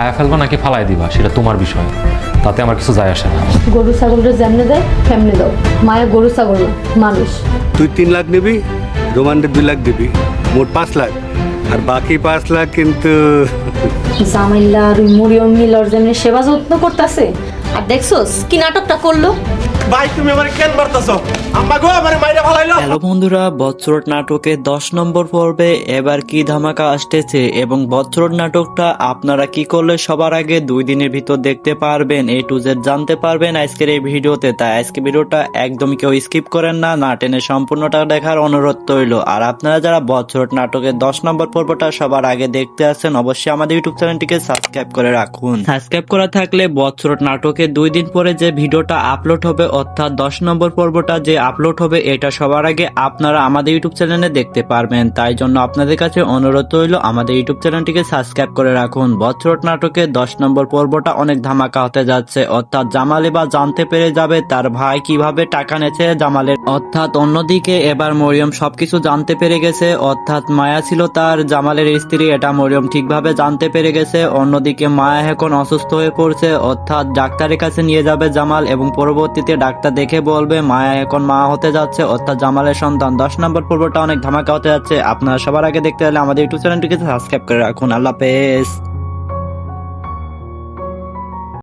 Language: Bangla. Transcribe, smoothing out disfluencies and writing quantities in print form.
খায়া ফেলবা নাকি ফালাই দিবা সেটা তোমার বিষয়, তাতে আমার কিছু যায় আসে না। গরু ছাগলটা যেমনি দেয় তেমনি দাও। মায়ের গরু ছাগল না, মানুষ। তুই 3 লাখ নিবি, রোমানদের 2 লাখ দিবি, মোট 5 লাখ। আর বাকি 5 লাখ কিন্তু জামাইল্লা আর ওই মরিয়ম মিলর যেমনি সেবা যত্ন করতেছে, আর দেখছোস কি নাটকটা করলো। ভাই তুমি আমার কেন মারতাছো? আম্মা গো আমার মাইরা ফালাইলো। হ্যালো বন্ধুরা, বচ্চরট নাটকে 10 নম্বর পর্বে এবার কি ধামাকা আসতেছে এবং বচ্চরট নাটকটা আপনারা কি করলে সবার আগে 2 দিনের ভিতর দেখতে পারবেন, A to Z জানতে পারবেন আজকের এই ভিডিওতে। তাই আজকে ভিডিওটা একদম কেউ স্কিপ করেন না, না টেনে সম্পূর্ণটা দেখার অনুরোধ রইল। আর আপনারা যারা বচ্চরট নাটকের 10 নম্বর পর্বটা সবার আগে দেখতে আসেন, অবশ্যই আমাদের ইউটিউব চ্যানেলটিকে সাবস্ক্রাইব করে রাখুন। সাবস্ক্রাইব করা থাকলে বচ্চরট নাটকে 2 দিন পরে যে ভিডিওটা আপলোড হবে, অর্থাৎ 10 নম্বর পর্বটা যে আপলোড হবে, এটা সবার আগে আপনারা আমাদের ইউটিউব চ্যানেলে দেখতে পারবেন। তাই জন্য আপনাদের কাছে অনুরোধ রইল আমাদের ইউটিউব চ্যানেলটিকে সাবস্ক্রাইব করে রাখুন। বচ্চরট নাটকে 10 নম্বর পর্বটা অনেক ধামাকা হতে যাচ্ছে, অর্থাৎ জামাল এবার জানতে পেরে যাবে তার ভাই কিভাবে টাকা নেছে জামালের। অর্থাৎ অন্যদিকে এবার মরিয়ম সবকিছু জানতে পেরে গেছে, অর্থাৎ মায়া ছিল তার জামালের স্ত্রী, এটা মরিয়ম ঠিকভাবে জানতে পেরে গেছে। অন্যদিকে মায়া এখন অসুস্থ হয়ে পড়ছে, অর্থাৎ ডাক্তারের কাছে নিয়ে যাবে জামাল এবং পরবর্তীতে ডাক্তার দেখে বলবে মায়া এখন মা হতে যাচ্ছে, অর্থাৎ জামালের সন্তান। 10 নম্বর পর্বটা অনেক ধামাকা হতে যাচ্ছে। আপনারা সবার আগে দেখতে হলে আমাদের ইউটিউব চ্যানেলটিকে সাবস্ক্রাইব করে রাখুন। আল্লাহ হাফেজ।